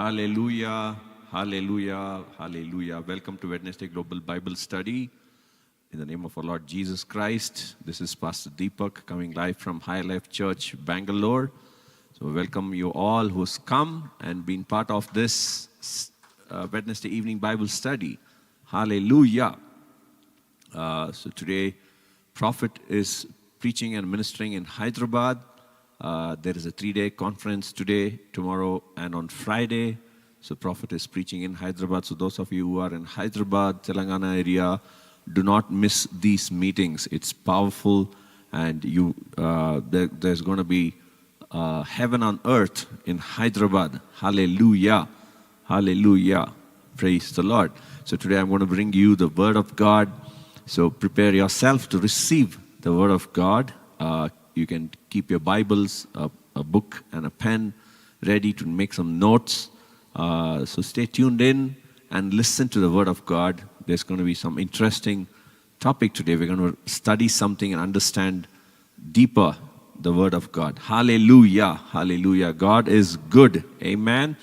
Hallelujah, hallelujah, hallelujah. Welcome to Wednesday Global Bible Study. In the name of our Lord Jesus Christ, this is Pastor Deepak coming live from High Life Church, Bangalore. So welcome you all who's come and been part of this Wednesday evening Bible study. Hallelujah. So today, Prophet is preaching and ministering in Hyderabad. There is a 3-day conference today, tomorrow, and on Friday. So Prophet is preaching in Hyderabad. So those of you who are in Hyderabad, Telangana area, do not miss these meetings. It's powerful, and there's going to be heaven on earth in Hyderabad. Hallelujah. Hallelujah. Praise the Lord. So today I'm going to bring you the Word of God. So prepare yourself to receive the Word of God. You can keep your Bibles, a book and a pen ready to make some notes. So stay tuned in and listen to the Word of God. There's going to be some interesting topic today. We're going to study something and understand deeper the Word of God. Hallelujah. Hallelujah. God is good. Amen.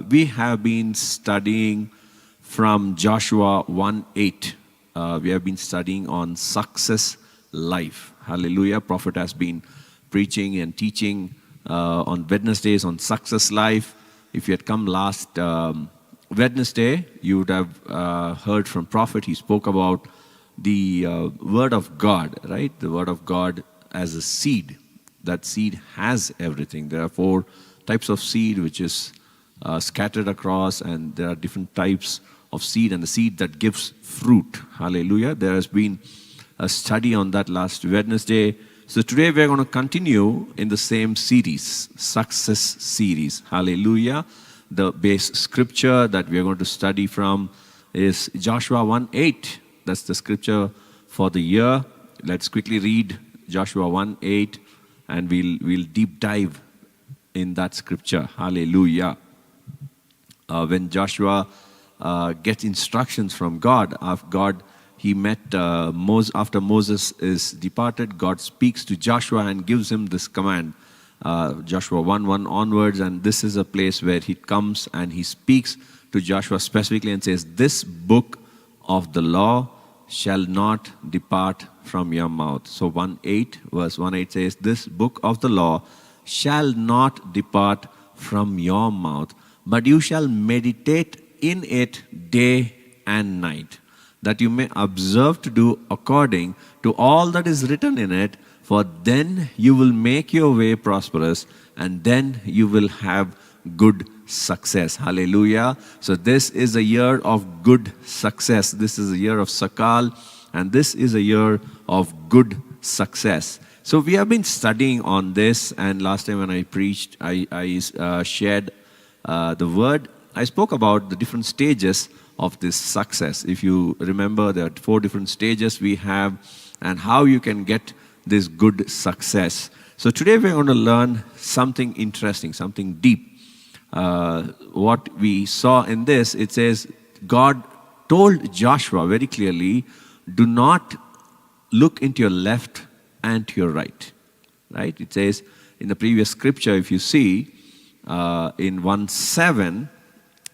We have been studying from Joshua 1:8. We have been studying on success life. Hallelujah. Prophet has been preaching and teaching on Wednesdays on success life. If you had come last Wednesday, you would have heard from Prophet. He spoke about the Word of God, right? The Word of God as a seed. That seed has everything. There are 4 types of seed which is scattered across, and there are different types of seed, and the seed that gives fruit. Hallelujah. There has been a study on that last Wednesday. So today we are going to continue in the same series, success series. Hallelujah. The base scripture that we are going to study from is Joshua 1:8. That's the scripture for the year. Let's quickly read Joshua 1:8, and we'll deep dive in that scripture. Hallelujah. When Joshua gets instructions from God, he met after Moses is departed. God speaks to Joshua and gives him this command, Joshua 1:1 onwards, and this is a place where he comes and he speaks to Joshua specifically and says, "This book of the law shall not depart from your mouth." So verse 1:8 says, "This book of the law shall not depart from your mouth, but you shall meditate in it day and night, that you may observe to do according to all that is written in it, for then you will make your way prosperous, and then you will have good success." Hallelujah. So this is a year of good success. This is a year of Sakal, and this is a year of good success. So we have been studying on this, and last time when I preached, I shared the word. I spoke about the different stages of this success. If you remember, there are 4 different stages we have, and how you can get this good success. So today we're going to learn something interesting, something deep. What we saw in this, it says God told Joshua very clearly, do not look into your left and to your right. Right? It says in the previous scripture, if you see, in 1:7,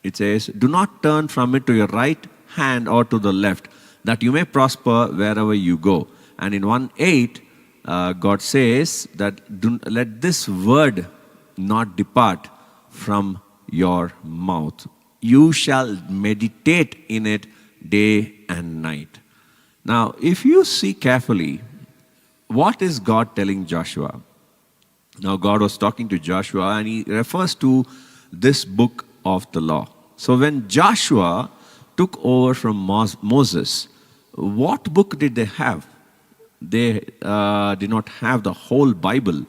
it says, "Do not turn from it to your right hand or to the left, that you may prosper wherever you go." And in 1:8, God says that let this word not depart from your mouth. You shall meditate in it day and night. Now, if you see carefully, what is God telling Joshua? Now, God was talking to Joshua, and he refers to this book of the law. So when Joshua took over from Moses, what book did they have? They did not have the whole Bible.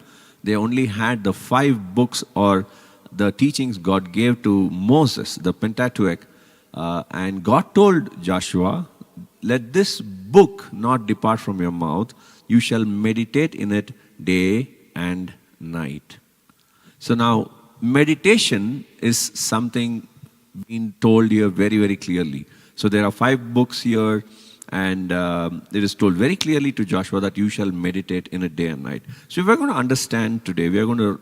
They only had the 5 books or the teachings God gave to Moses, the Pentateuch. And God told Joshua, let this book not depart from your mouth. You shall meditate in it day and night. So now, meditation is something being told here very, very clearly. So there are 5 books here, and it is told very clearly to Joshua that you shall meditate in it day and night. So we're going to understand today, we are going to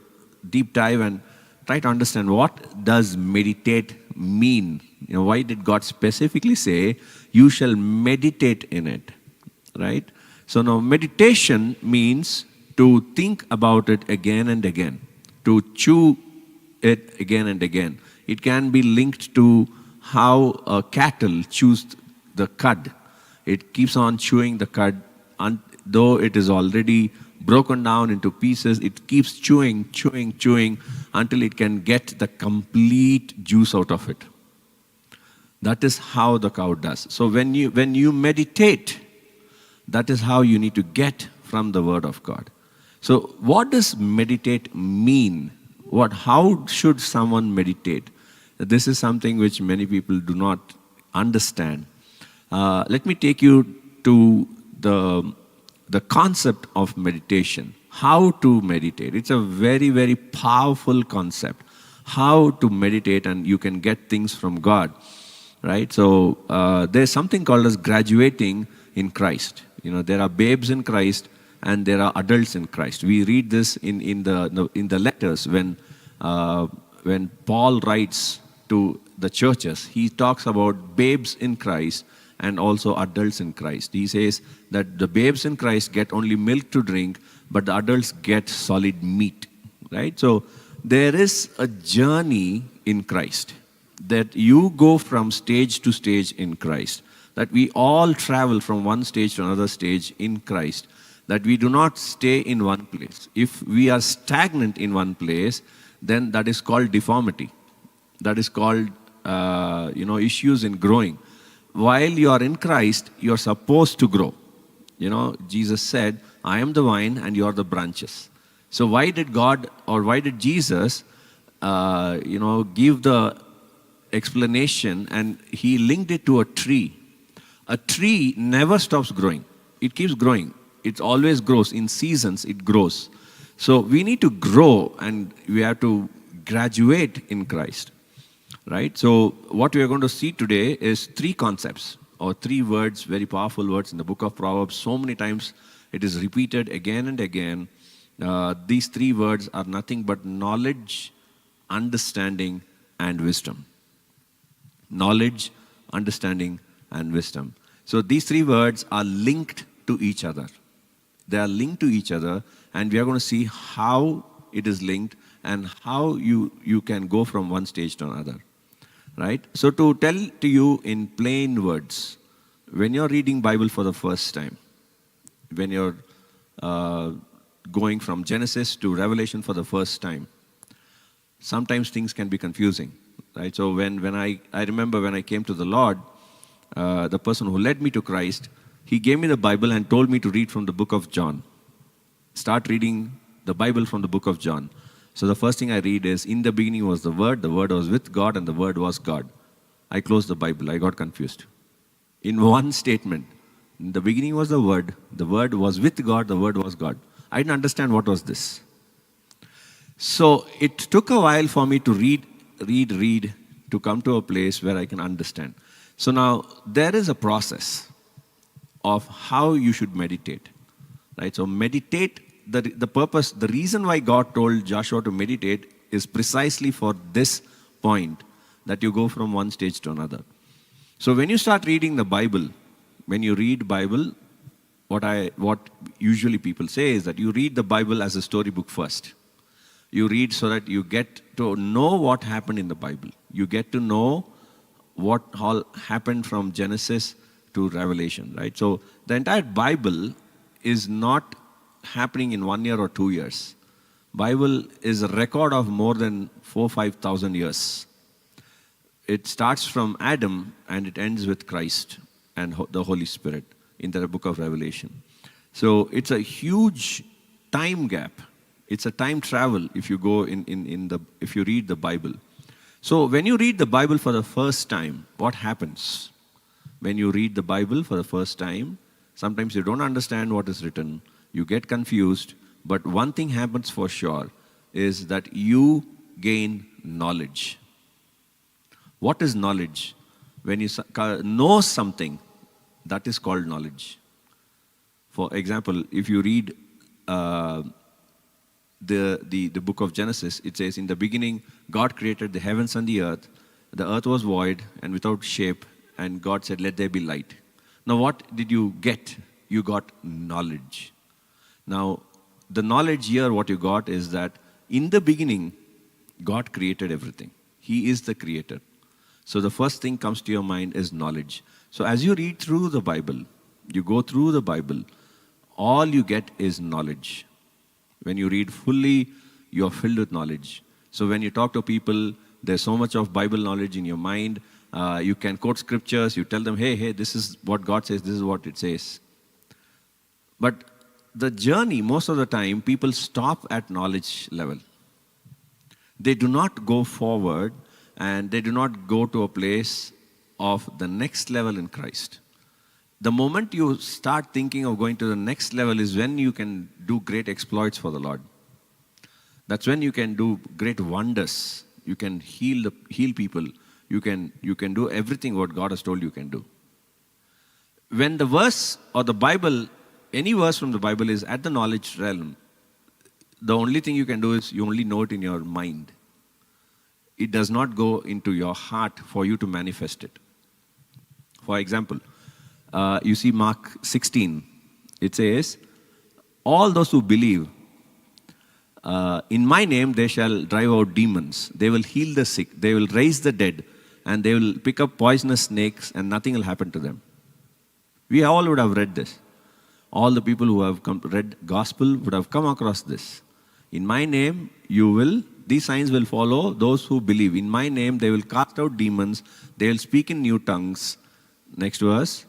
deep dive and try to understand what does meditate mean. Why did God specifically say, you shall meditate in it, right? So now meditation means to think about it again and again, to chew it again and again. It can be linked to how a cattle chews the cud. It keeps on chewing the cud, though it is already broken down into pieces. It keeps chewing until it can get the complete juice out of it. That is how the cow does. So when you meditate, that is how you need to get from the Word of God. So what does meditate mean? How should someone meditate? This is something which many people do not understand. Let me take you to the concept of meditation. How to meditate. It's a very, very powerful concept. How to meditate, and you can get things from God, right? So there's something called as graduating in Christ. There are babes in Christ and there are adults in Christ. We read this in the letters when Paul writes to the churches. He talks about babes in Christ and also adults in Christ. He says that the babes in Christ get only milk to drink, but the adults get solid meat, right? So there is a journey in Christ, that you go from stage to stage in Christ, that we all travel from one stage to another stage in Christ, that we do not stay in one place. If we are stagnant in one place, then that is called deformity. That is called issues in growing. While you are in Christ, you are supposed to grow. Jesus said, I am the vine and you are the branches. So why did Jesus give the explanation, and he linked it to a tree? A tree never stops growing. It keeps growing. It always grows. In seasons, it grows. So we need to grow, and we have to graduate in Christ, right? So what we are going to see today is three concepts, or three words, very powerful words in the book of Proverbs. So many times it is repeated again and again. These three words are nothing but knowledge, understanding, and wisdom. Knowledge, understanding, and wisdom. So these three words are linked to each other. They are linked to each other, and we are going to see how it is linked and how you can go from one stage to another, right? So to tell to you in plain words, when you're reading Bible for the first time, when you're going from Genesis to Revelation for the first time, sometimes things can be confusing, right? So when I remember when I came to the Lord, the person who led me to Christ, he gave me the Bible and told me to read from the book of John. Start reading the Bible from the book of John. So the first thing I read is, in the beginning was the Word was with God, and the Word was God. I closed the Bible. I got confused. In one statement, in the beginning was the Word was with God, the Word was God. I didn't understand what was this. So it took a while for me to read, to come to a place where I can understand. So now there is a process of how you should meditate, right? So meditate, the purpose, the reason why God told Joshua to meditate is precisely for this point, that you go from one stage to another. So when you start reading the Bible, when you read Bible, what usually people say is that you read the Bible as a storybook first. You read so that you get to know what happened in the Bible. You get to know what all happened from Genesis to Revelation, right? So the entire Bible is not happening in 1 year or 2 years. Bible is a record of more than 4,000-5,000 years. It starts from Adam and it ends with Christ and the Holy Spirit in the book of Revelation. So it's a huge time gap. It's a time travel if you go if you read the Bible. So when you read the Bible for the first time, what happens? When you read the Bible for the first time, sometimes you don't understand what is written. You get confused. But one thing happens for sure is that you gain knowledge. What is knowledge? When you know something, that is called knowledge. For example, if you read the book of Genesis, it says, in the beginning, God created the heavens and the earth. The earth was void and without shape, and God said, let there be light. Now, what did you get? You got knowledge. Now, the knowledge here, what you got is that in the beginning, God created everything. He is the creator. So the first thing comes to your mind is knowledge. So as you read through the Bible, you go through the Bible, all you get is knowledge. When you read fully, you are filled with knowledge. So when you talk to people, there's so much of Bible knowledge in your mind. You can quote scriptures. You tell them, hey, this is what God says, this is what it says. But the journey, most of the time, people stop at knowledge level. They do not go forward, and they do not go to a place of the next level in Christ. The moment you start thinking of going to the next level is when you can do great exploits for the Lord. That's when you can do great wonders. You can heal people. You can do everything what God has told you can do. When the verse or the Bible, any verse from the Bible is at the knowledge realm, the only thing you can do is you only know it in your mind. It does not go into your heart for you to manifest it. For example, you see Mark 16. It says, all those who believe, in my name they shall drive out demons. They will heal the sick. They will raise the dead. And they will pick up poisonous snakes and nothing will happen to them. We all would have read this. All the people who have read gospel would have come across this. In my name, these signs will follow those who believe. In my name, they will cast out demons. They will speak in new tongues. Next verse.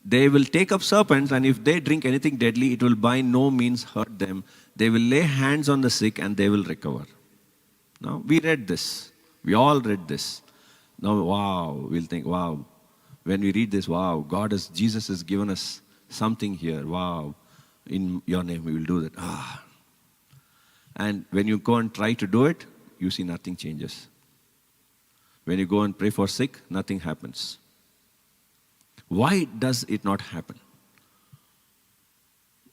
They will take up serpents, and if they drink anything deadly, it will by no means hurt them. They will lay hands on the sick, and they will recover. Now, we read this. We all read this. Now, wow, we'll think, wow. When we read this, wow, Jesus has given us something here. Wow, in your name we will do that. And when you go and try to do it, you see nothing changes. When you go and pray for sick, nothing happens. Why does it not happen?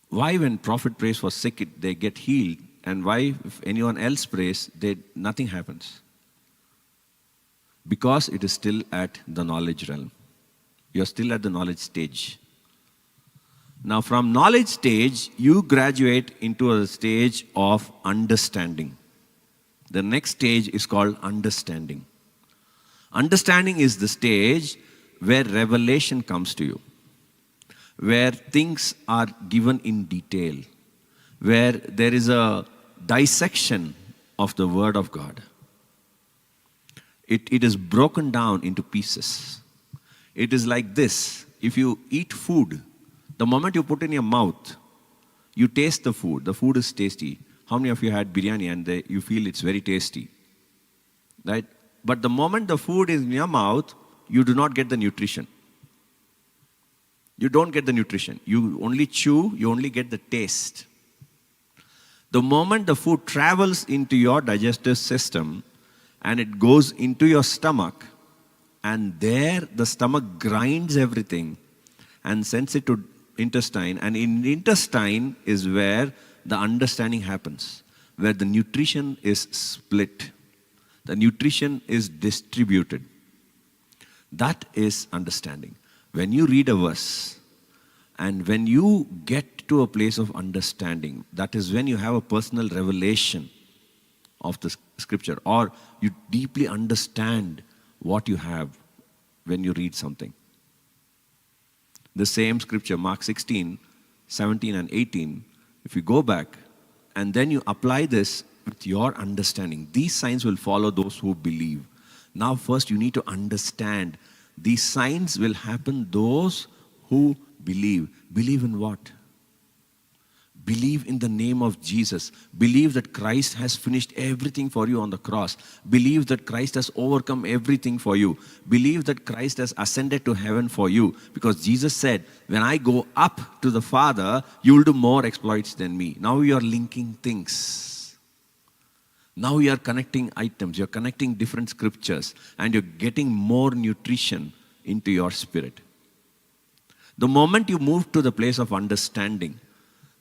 Why when prophet prays for sick, they get healed, and why if anyone else prays, nothing happens? Because it is still at the knowledge realm. You're still at the knowledge stage. Now from knowledge stage, you graduate into a stage of understanding. The next stage is called understanding. Understanding is the stage where revelation comes to you, where things are given in detail, where there is a dissection of the Word of God. It is broken down into pieces. It is like this. If you eat food, the moment you put in your mouth, you taste the food. The food is tasty. How many of you had biryani and you feel it's very tasty? Right? But the moment the food is in your mouth, you do not get the nutrition. You don't get the nutrition. You only chew, you only get the taste. The moment the food travels into your digestive system and it goes into your stomach, and there the stomach grinds everything and sends it to intestine, and in the intestine is where the understanding happens, where the nutrition is split. The nutrition is distributed. That is understanding. When you read a verse, and when you get to a place of understanding, that is when you have a personal revelation of the scripture, or you deeply understand what you have when you read something. The same scripture, Mark 16, 17 and 18, if you go back and then you apply this with your understanding, these signs will follow those who believe. Now first you need to understand these signs will happen those who believe. Believe in what? Believe in the name of Jesus. Believe that Christ has finished everything for you on the cross. Believe that Christ has overcome everything for you. Believe that Christ has ascended to heaven for you. Because Jesus said, when I go up to the Father, you will do more exploits than me. Now you are linking things. Now you are connecting items. You are connecting different scriptures. And you're getting more nutrition into your spirit. The moment you move to the place of understanding,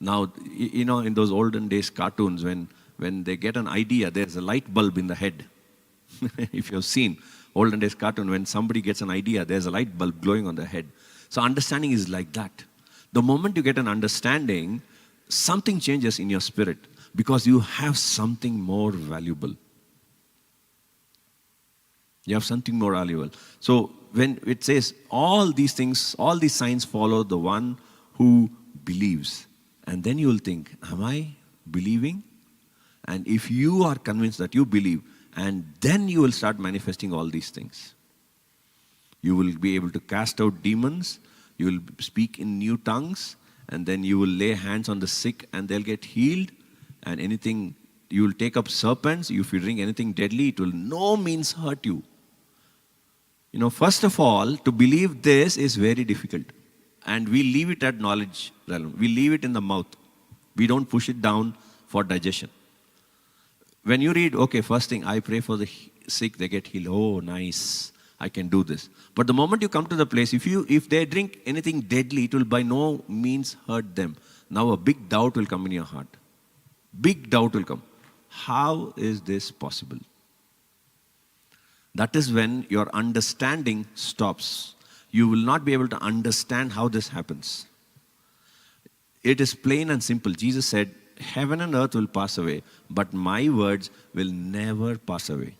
Now, in those olden days cartoons, when they get an idea, there's a light bulb in the head. If you've seen olden days cartoon, when somebody gets an idea, there's a light bulb glowing on their head. So understanding is like that. The moment you get an understanding, something changes in your spirit because you have something more valuable. You have something more valuable. So when it says all these things, all these signs follow the one who believes. And then you will think, am I believing? And if you are convinced that you believe, and then you will start manifesting all these things. You will be able to cast out demons, you will speak in new tongues, and then you will lay hands on the sick and they'll get healed. And anything, you will take up serpents. If you drink anything deadly, it will no means hurt you. First of all, to believe this is very difficult. And we leave it at knowledge realm. We leave it in the mouth. We don't push it down for digestion. When you read, okay, first thing, I pray for the sick, they get healed. Oh, nice. I can do this. But the moment you come to the place, if they drink anything deadly, it will by no means hurt them. Now a big doubt will come in your heart. Big doubt will come. How is this possible? That is when your understanding stops. You will not be able to understand how this happens. It is plain and simple. Jesus said, heaven and earth will pass away, but my words will never pass away.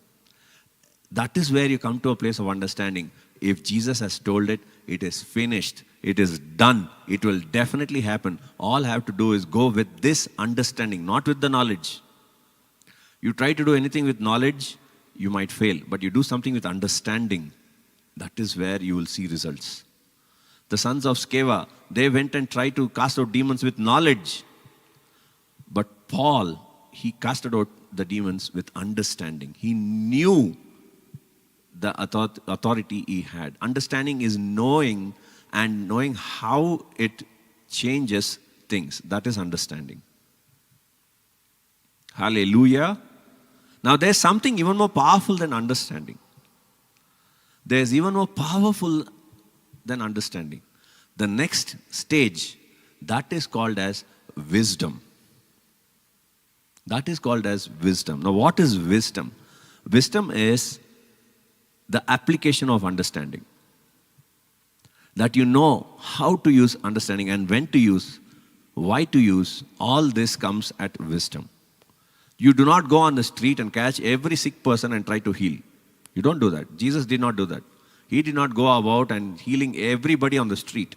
That is where you come to a place of understanding. If Jesus has told it, it is finished. It is done. It will definitely happen. All I have to do is go with this understanding, not with the knowledge. You try to do anything with knowledge, you might fail. But you do something with understanding, that is where you will see results. The sons of Sceva, they went and tried to cast out demons with knowledge. But Paul, he casted out the demons with understanding. He knew the authority he had. Understanding is knowing, and knowing how it changes things. That is understanding. Hallelujah. Now there's something even more powerful than understanding. There's even more powerful than understanding. The next stage, that is called as wisdom. That is called as wisdom. Now what is wisdom? Wisdom is the application of understanding. That you know how to use understanding and when to use, why to use, all this comes at wisdom. You do not go on the street and catch every sick person and try to heal. You don't do that. Jesus did not do that. He did not go about and healing everybody on the street.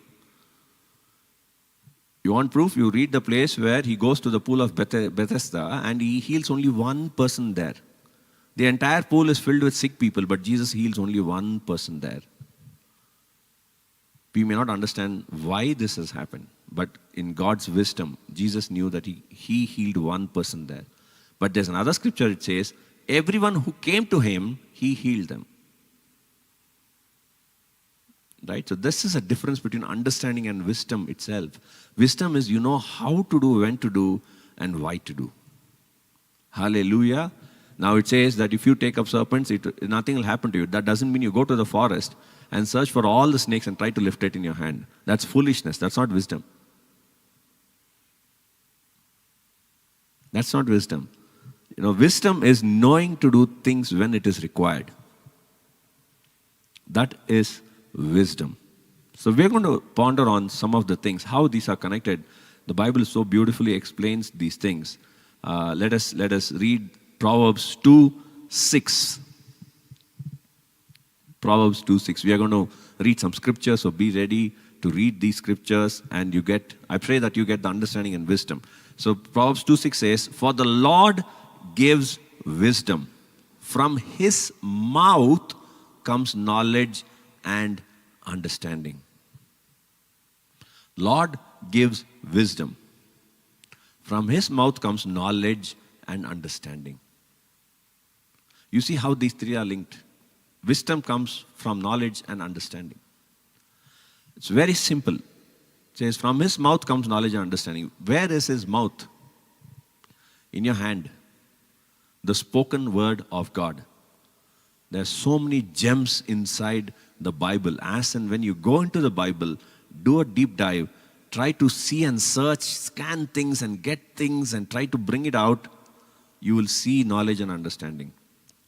You want proof? You read the place where he goes to the pool of Bethesda and he heals only one person there. The entire pool is filled with sick people, but Jesus heals only one person there. We may not understand why this has happened, but in God's wisdom, Jesus knew that he healed one person there. But there's another scripture, it says, everyone who came to him, he healed them. Right? So this is a difference between understanding and wisdom itself. Wisdom is you know how to do, when to do, and why to do. Hallelujah. Now it says that if you take up serpents, nothing will happen to you. That doesn't mean you go to the forest and search for all the snakes and try to lift it in your hand. That's foolishness. That's not wisdom. That's not wisdom. Wisdom is knowing to do things when it is required. That is wisdom. So we're going to ponder on some of the things, how these are connected. The Bible so beautifully explains these things. Let us read Proverbs 2:6. Proverbs 2:6. We are going to read some scriptures, so be ready to read these scriptures and I pray that you get the understanding and wisdom. So Proverbs 2:6 says, for the Lord gives wisdom. From his mouth comes knowledge and understanding. Lord gives wisdom. From his mouth comes knowledge and understanding. You see how these three are linked. Wisdom comes from knowledge and understanding. It's very simple. It says, from his mouth comes knowledge and understanding. Where is his mouth? In your hand. The spoken word of God. There are so many gems inside the Bible. As and when you go into the Bible, do a deep dive. try to see and search, scan things and get things and try to bring it out, you will see knowledge and understanding.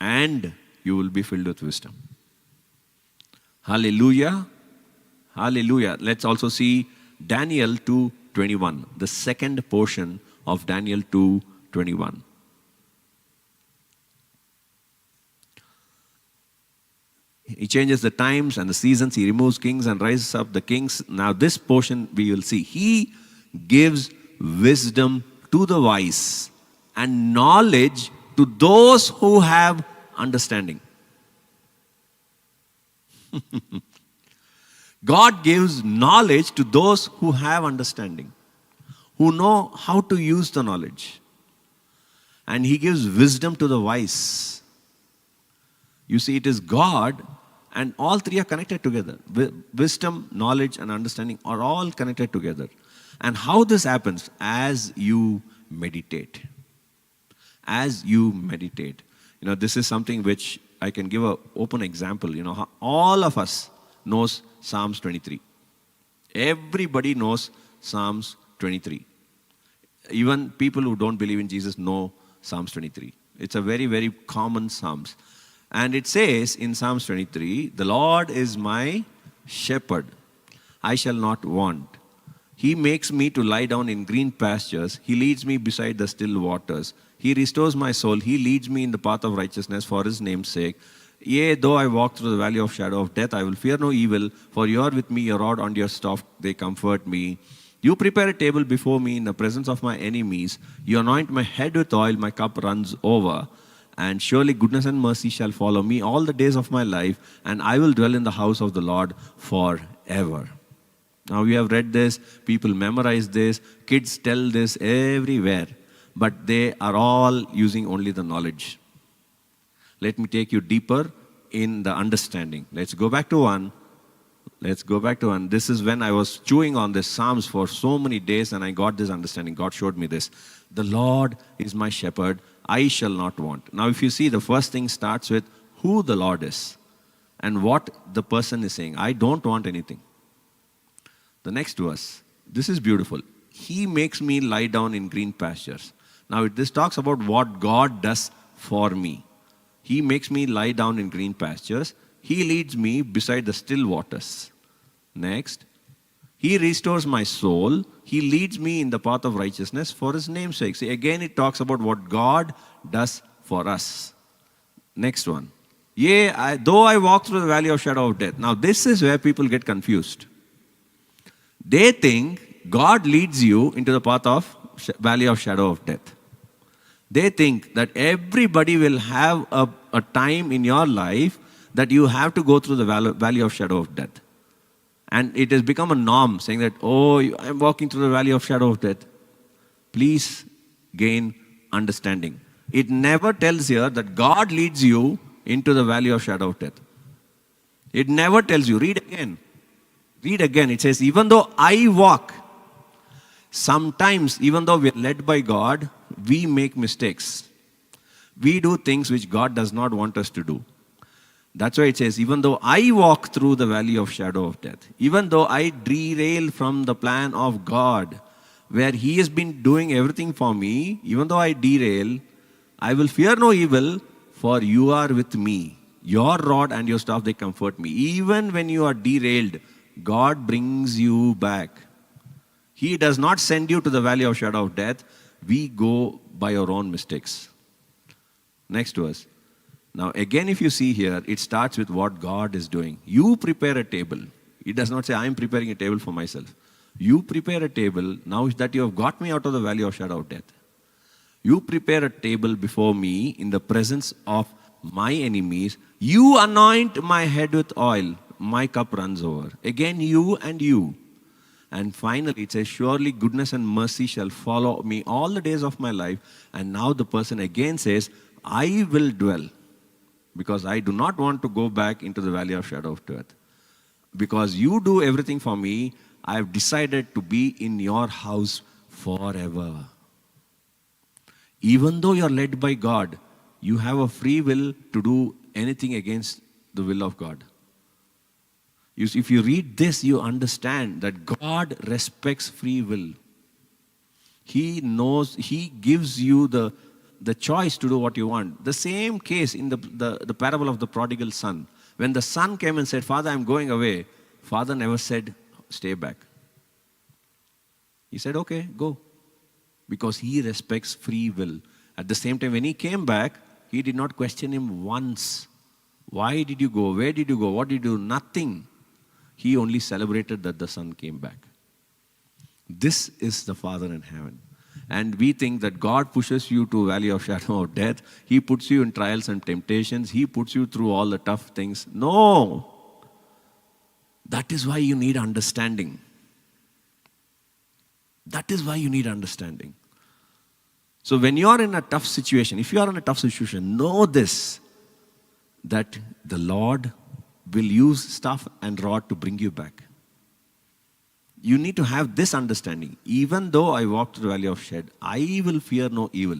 And you will be filled with wisdom. Hallelujah. Hallelujah. Let's also see Daniel 2:21, the second portion of Daniel 2:21. He changes the times and the seasons. He removes kings and raises up the kings. Now this portion we will see. He gives wisdom to the wise and knowledge to those who have understanding. God gives knowledge to those who have understanding, who know how to use the knowledge. And He gives wisdom to the wise. You see, it is God, and all three are connected together. Wisdom, knowledge, and understanding are all connected together. And how this happens? As you meditate. As you meditate. You know, this is something which I can give an open example. You know, all of us knows Psalms 23. Everybody knows Psalms 23. Even people who don't believe in Jesus know Psalms 23. It's a very, very common Psalms. And it says in Psalms 23, the Lord is my shepherd. I shall not want. He makes me to lie down in green pastures. He leads me beside the still waters. He restores my soul. He leads me in the path of righteousness for His name's sake. Yea, though I walk through the valley of shadow of death, I will fear no evil, for you are with me, your rod and your staff, they comfort me. You prepare a table before me in the presence of my enemies. You anoint my head with oil, my cup runs over. And surely goodness and mercy shall follow me all the days of my life, and I will dwell in the house of the Lord forever. Now we have read this, people memorize this, kids tell this everywhere, but they are all using only the knowledge. Let me take you deeper in the understanding. Let's go back to one. This is when I was chewing on this Psalms for so many days, and I got this understanding. God showed me this. The Lord is my shepherd, I shall not want. Now if you see, the first thing starts with who the Lord is and what the person is saying. I don't want anything. The next verse, this is beautiful. He makes me lie down in green pastures. Now this talks about what God does for me. He makes me lie down in green pastures. He leads me beside the still waters. Next, He restores my soul. He leads me in the path of righteousness for His name's sake. See, again it talks about what God does for us. Next one. Yea, though I walk through the valley of shadow of death. Now this is where people get confused. They think God leads you into the path of valley of shadow of death. They think that everybody will have a time in your life that you have to go through the valley of shadow of death. And it has become a norm, saying that, oh, I'm walking through the valley of shadow of death. Please gain understanding. It never tells here that God leads you into the valley of shadow of death. It never tells you. Read again. Read again. It says, even though I walk, sometimes, even though we are led by God, we make mistakes. We do things which God does not want us to do. That's why it says, even though I walk through the valley of shadow of death, even though I derail from the plan of God, where He has been doing everything for me, even though I derail, I will fear no evil, for you are with me. Your rod and your staff, they comfort me. Even when you are derailed, God brings you back. He does not send you to the valley of shadow of death. We go by our own mistakes. Next verse. Now again, if you see here, it starts with what God is doing. You prepare a table. It does not say, I am preparing a table for myself. You prepare a table now that you have got me out of the valley of shadow of death. You prepare a table before me in the presence of my enemies. You anoint my head with oil. My cup runs over. Again, you and you. And finally, it says, surely goodness and mercy shall follow me all the days of my life. And now the person again says, I will dwell. Because I do not want to go back into the valley of shadow of death. Because you do everything for me, I have decided to be in your house forever. Even though you are led by God, you have a free will to do anything against the will of God. If you read this, you understand that God respects free will. He knows, He gives you the choice to do what you want. The same case in the parable of the prodigal son. When the son came and said, Father, I'm going away, Father never said, stay back. He said, okay, go. Because He respects free will. At the same time, when he came back, He did not question him once. Why did you go? Where did you go? What did you do? Nothing. He only celebrated that the son came back. This is the Father in heaven. And we think that God pushes you to valley of shadow of death. He puts you in trials and temptations. He puts you through all the tough things. No. That is why you need understanding. That is why you need understanding. So when you are in a tough situation, if you are in a tough situation, know this, that the Lord will use staff and rod to bring you back. You need to have this understanding. Even though I walk through the valley of shadow, I will fear no evil.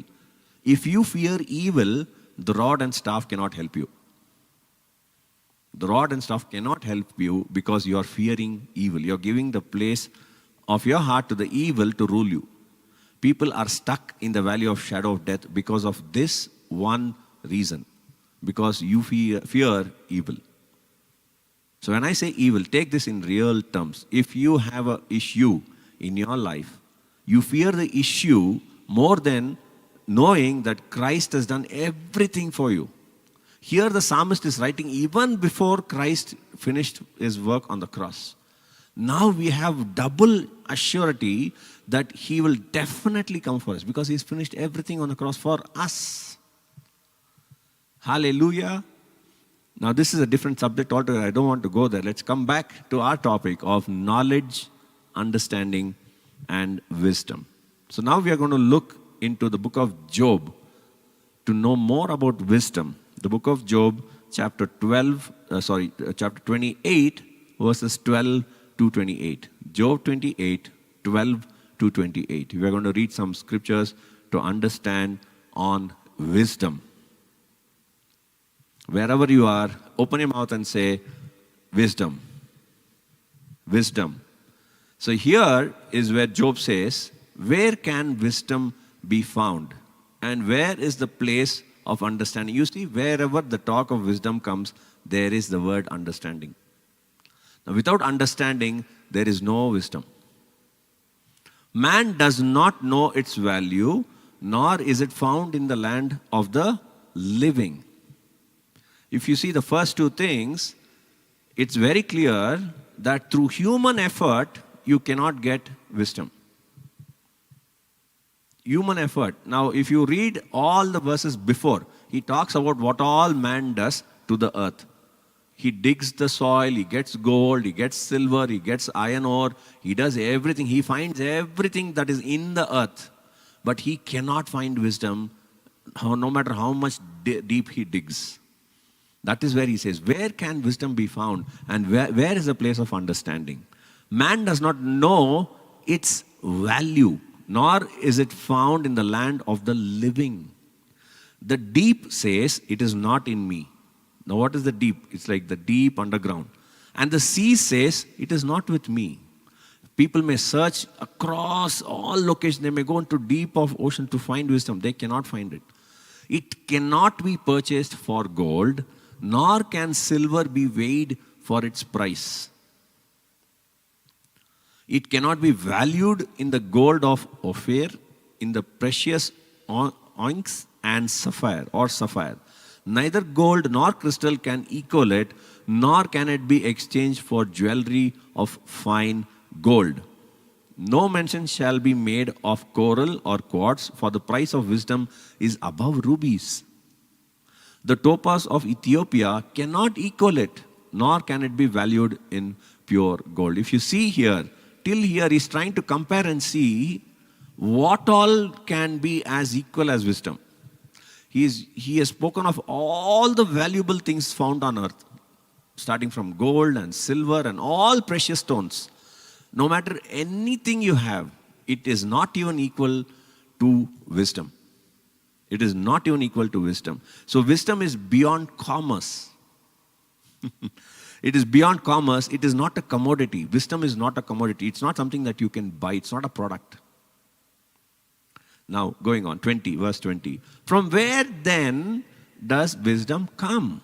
If you fear evil, the rod and staff cannot help you. The rod and staff cannot help you because you are fearing evil. You are giving the place of your heart to the evil to rule you. People are stuck in the valley of shadow of death because of this one reason. Because you fear evil. So when I say evil, take this in real terms. If you have an issue in your life, you fear the issue more than knowing that Christ has done everything for you. Here the psalmist is writing even before Christ finished His work on the cross. Now we have double assurity that He will definitely come for us because He's finished everything on the cross for us. Hallelujah. Now this is a different subject altogether. I don't want to go there. Let's come back to our topic of knowledge, understanding, and wisdom. So now we are going to look into the book of Job to know more about wisdom. The book of Job, chapter 28, verses 12 to 28. Job 28, 12 to 28. We are going to read some scriptures to understand on wisdom. Wherever you are, open your mouth and say, wisdom. Wisdom. So here is where Job says, where can wisdom be found? And where is the place of understanding? You see, wherever the talk of wisdom comes, there is the word understanding. Now, without understanding, there is no wisdom. Man does not know its value, nor is it found in the land of the living. If you see the first two things, it's very clear that through human effort, you cannot get wisdom. Human effort. Now, if you read all the verses before, he talks about what all man does to the earth. He digs the soil, he gets gold, he gets silver, he gets iron ore, he does everything. He finds everything that is in the earth. But he cannot find wisdom no matter how much deep he digs. That is where he says, where can wisdom be found? And where is the place of understanding? Man does not know its value, nor is it found in the land of the living. The deep says, it is not in me. Now what is the deep? It's like the deep underground. And the sea says, it is not with me. People may search across all locations. They may go into deep of ocean to find wisdom. They cannot find it. It cannot be purchased for gold, nor can silver be weighed for its price. It cannot be valued in the gold of Ophir, in the precious onyx and sapphire. Neither gold nor crystal can equal it, nor can it be exchanged for jewelry of fine gold. No mention shall be made of coral or quartz, for the price of wisdom is above rubies. The topaz of Ethiopia cannot equal it, nor can it be valued in pure gold. If you see here, till here he's trying to compare and see what all can be as equal as wisdom. He has spoken of all the valuable things found on earth, starting from gold and silver and all precious stones. No matter anything you have, it is not even equal to wisdom. It is not even equal to wisdom. So wisdom is beyond commerce. It is beyond commerce. It is not a commodity. Wisdom is not a commodity. It's not something that you can buy. It's not a product. Now, going on, verse 20. From where then does wisdom come?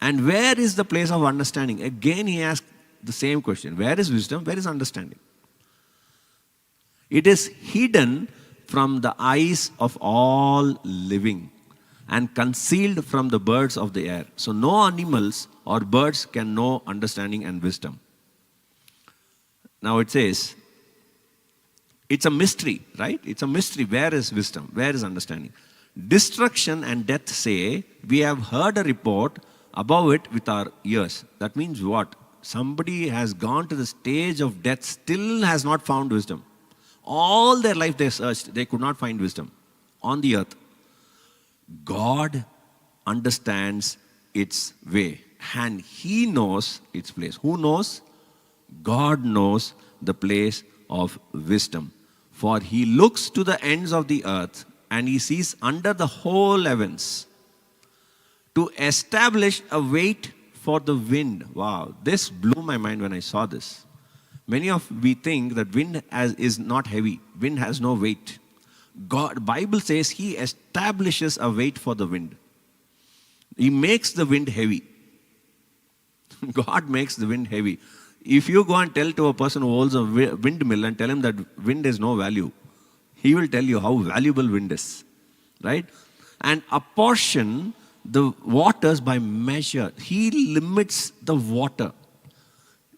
And where is the place of understanding? Again, he asked the same question. Where is wisdom? Where is understanding? It is hidden from the eyes of all living and concealed from the birds of the air. So no animals or birds can know understanding and wisdom. Now it says, it's a mystery, right? It's a mystery. Where is wisdom? Where is understanding? Destruction and death say, we have heard a report above it with our ears. That means what? Somebody has gone to the stage of death, still has not found wisdom. All their life they searched, they could not find wisdom on the earth. God understands its way and He knows its place. Who knows? God knows the place of wisdom. For He looks to the ends of the earth and He sees under the whole heavens to establish a weight for the wind. Wow, this blew my mind when I saw this. Many of we think that wind is not heavy. Wind has no weight. Bible says He establishes a weight for the wind. He makes the wind heavy. God makes the wind heavy. If you go and tell to a person who holds a windmill and tell him that wind is no value, he will tell you how valuable wind is. Right? And apportion the waters by measure. He limits the water.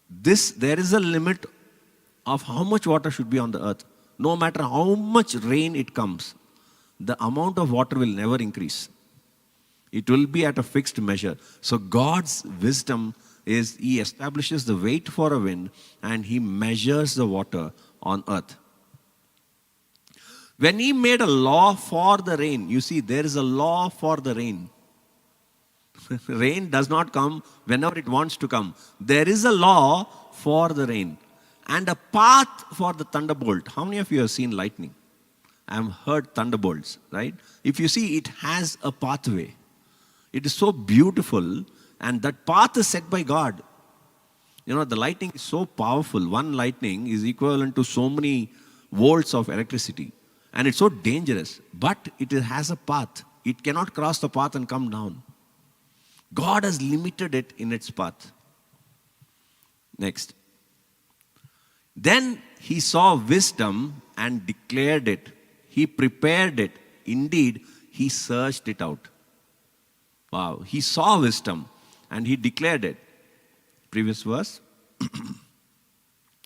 There is a limit of how much water should be on the earth. No matter how much rain it comes, the amount of water will never increase. It will be at a fixed measure. So God's wisdom is He establishes the weight for a wind and He measures the water on earth. When He made a law for the rain, you see, there is a law for the rain. Rain does not come whenever it wants to come. There is a law for the rain and a path for the thunderbolt. How many of you have seen lightning? I have heard thunderbolts, right? If you see, it has a pathway. It is so beautiful, and that path is set by God. You know, the lightning is so powerful. One lightning is equivalent to so many volts of electricity. And it's so dangerous. But it has a path. It cannot cross the path and come down. God has limited it in its path. Next. Then He saw wisdom and declared it. He prepared it. Indeed, He searched it out. Wow. He saw wisdom and He declared it. Previous verse.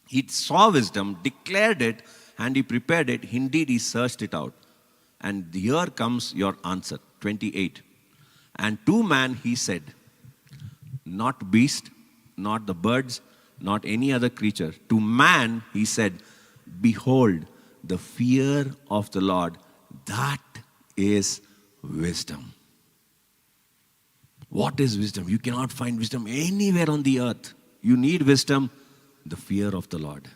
He saw wisdom, declared it, and He prepared it. Indeed, He searched it out. And here comes your answer. 28. And to man He said, not beast, not the birds, not any other creature. To man He said, behold, the fear of the Lord, that is wisdom. What is wisdom? You cannot find wisdom anywhere on the earth. You need wisdom, the fear of the Lord.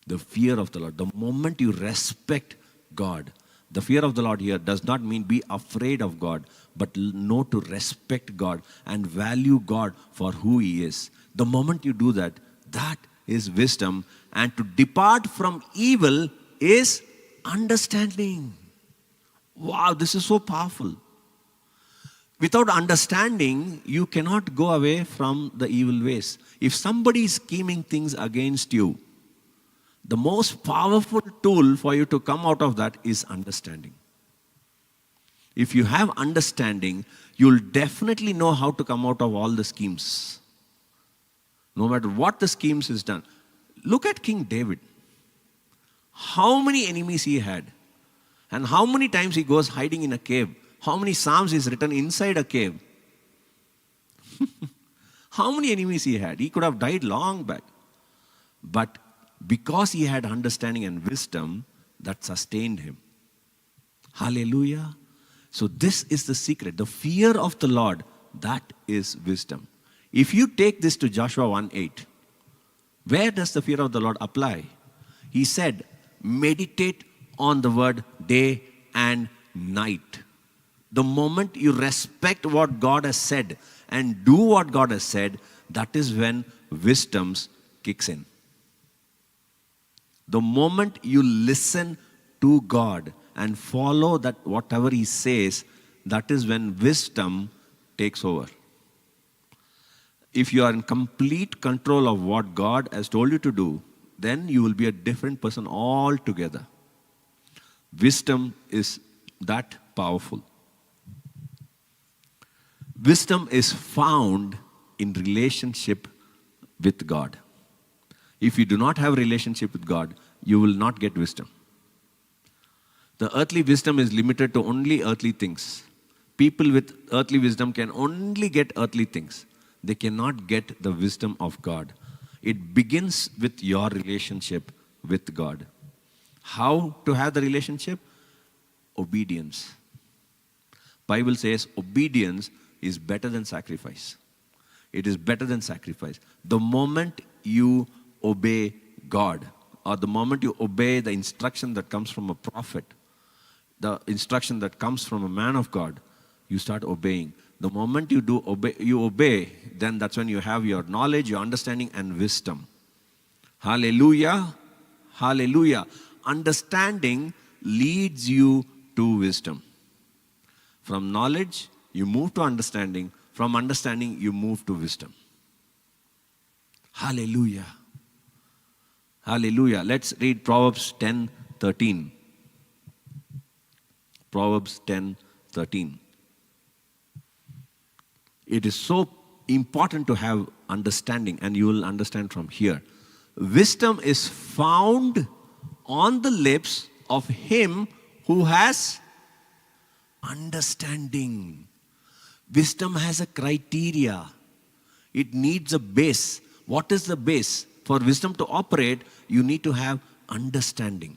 The fear of the Lord. The moment you respect God, the fear of the Lord here does not mean be afraid of God, but know to respect God and value God for who He is. The moment you do that, that is wisdom. And to depart from evil is understanding. Wow, this is so powerful. Without understanding, you cannot go away from the evil ways. If somebody is scheming things against you, the most powerful tool for you to come out of that is understanding. If you have understanding, you'll definitely know how to come out of all the schemes. No matter what the schemes is done. Look at King David. How many enemies he had. And how many times he goes hiding in a cave. How many psalms is written inside a cave. How many enemies he had. He could have died long back. But because he had understanding and wisdom, that sustained him. Hallelujah. So this is the secret. The fear of the Lord, that is wisdom. If you take this to Joshua 1:8, where does the fear of the Lord apply? He said, meditate on the word day and night. The moment you respect what God has said and do what God has said, that is when wisdom kicks in. The moment you listen to God and follow that whatever He says, that is when wisdom takes over. If you are in complete control of what God has told you to do, then you will be a different person altogether. Wisdom is that powerful. Wisdom is found in relationship with God. If you do not have a relationship with God, you will not get wisdom. The earthly wisdom is limited to only earthly things. People with earthly wisdom can only get earthly things. They cannot get the wisdom of God. It begins with your relationship with God. How to have the relationship? Obedience. Bible says obedience is better than sacrifice. It is better than sacrifice. The moment you obey God, or the moment you obey the instruction that comes from a prophet, the instruction that comes from a man of God, you start obeying. The moment you obey, then that's when you have your knowledge, your understanding, and wisdom. Hallelujah. Hallelujah. Understanding leads you to wisdom. From knowledge, you move to understanding. From understanding, you move to wisdom. Hallelujah. Hallelujah. Let's read Proverbs 10:13. Proverbs 10:13. It is so important to have understanding, and you will understand from here. Wisdom is found on the lips of him who has understanding. Wisdom has a criteria. It needs a base. What is the base? For wisdom to operate, you need to have understanding.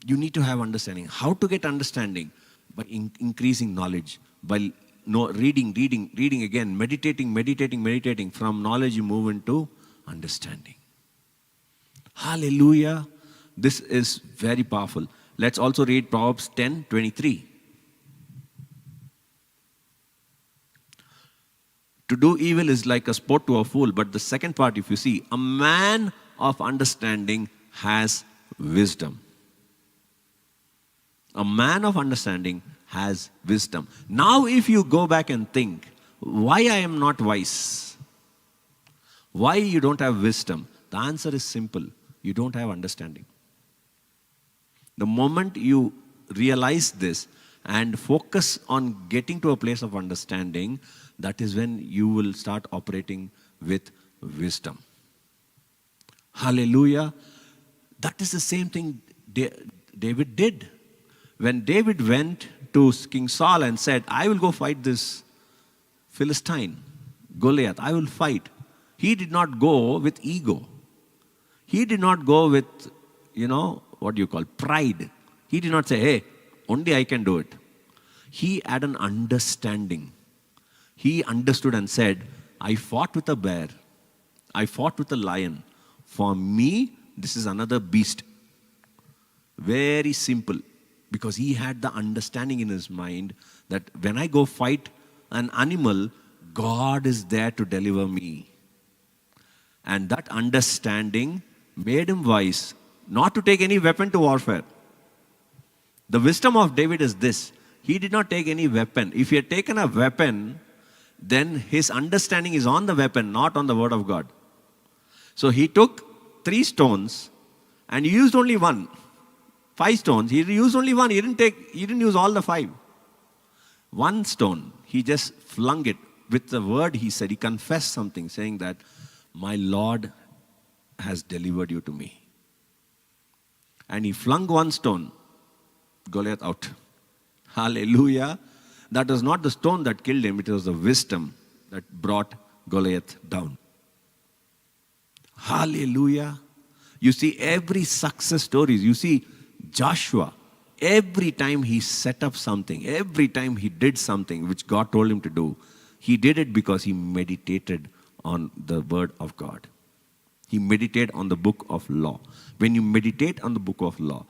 You need to have understanding. How to get understanding? By increasing knowledge. By reading again, meditating. From knowledge you move into understanding. Hallelujah. This is very powerful. Let's also read Proverbs 10:23. To do evil is like a sport to a fool. But the second part, if you see, a man of understanding has wisdom. A man of understanding has wisdom. Now if you go back and think, why I am not wise? Why you don't have wisdom? The answer is simple. You don't have understanding. The moment you realize this and focus on getting to a place of understanding, that is when you will start operating with wisdom. Hallelujah. That is the same thing David did. When David went to King Saul and said, I will go fight this Philistine, Goliath, I will fight. He did not go with ego. He did not go with, pride. He did not say, hey, only I can do it. He had an understanding. He understood and said, I fought with a bear. I fought with a lion. For me, this is another beast. Very simple. Because he had the understanding in his mind that when I go fight an animal, God is there to deliver me. And that understanding made him wise not to take any weapon to warfare. The wisdom of David is this. He did not take any weapon. If he had taken a weapon, then his understanding is on the weapon, not on the word of God. So he took 3 stones and he used only one. 5 stones. He used only one. He didn't use all the 5. 1 stone. He just flung it with the word he said. He confessed something saying that my Lord has delivered you to me. And he flung 1 stone. Goliath out. Hallelujah. That was not the stone that killed him. It was the wisdom that brought Goliath down. Hallelujah. You see every success stories. You see Joshua, every time he set up something, every time he did something which God told him to do, he did it because he meditated on the word of God. He meditated on the book of law. When you meditate on the book of law,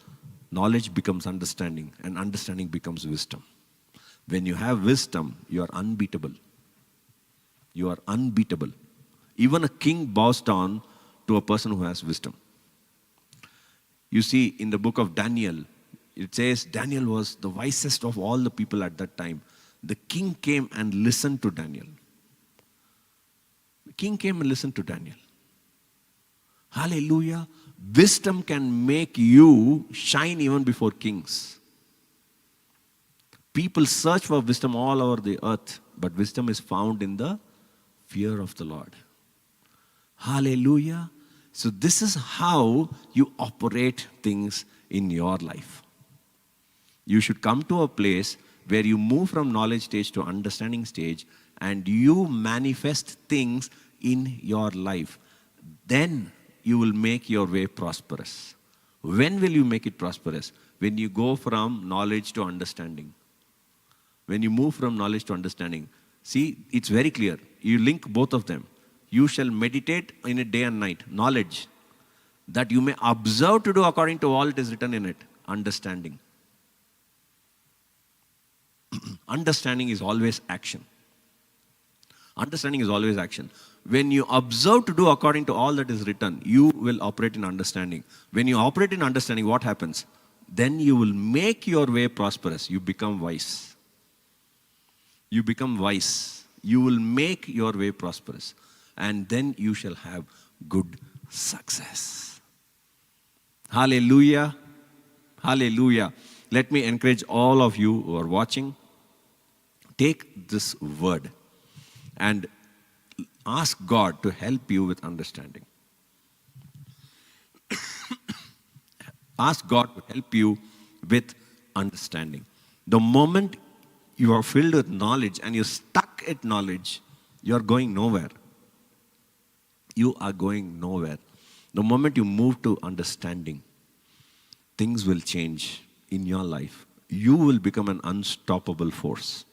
knowledge becomes understanding and understanding becomes wisdom. When you have wisdom, you are unbeatable. You are unbeatable. Even a king bows down to a person who has wisdom. You see, in the book of Daniel, it says Daniel was the wisest of all the people at that time. The king came and listened to Daniel. The king came and listened to Daniel. Hallelujah. Wisdom can make you shine even before kings. People search for wisdom all over the earth, but wisdom is found in the fear of the Lord. Hallelujah. So this is how you operate things in your life. You should come to a place where you move from knowledge stage to understanding stage and you manifest things in your life. Then you will make your way prosperous. When will you make it prosperous? When you go from knowledge to understanding. When you move from knowledge to understanding. See, it's very clear. You link both of them. You shall meditate in it day and night. Knowledge. That you may observe to do according to all it is written in it. Understanding. Understanding is always action. Understanding is always action. When you observe to do according to all that is written, you will operate in understanding. When you operate in understanding, what happens? Then you will make your way prosperous. You become wise. You become wise. You will make your way prosperous. And then you shall have good success. Hallelujah. Hallelujah. Let me encourage all of you who are watching. Take this word and ask God to help you with understanding. Ask God to help you with understanding. The moment you are filled with knowledge and you're stuck at knowledge, you're going nowhere. You are going nowhere. The moment you move to understanding, things will change in your life. You will become an unstoppable force.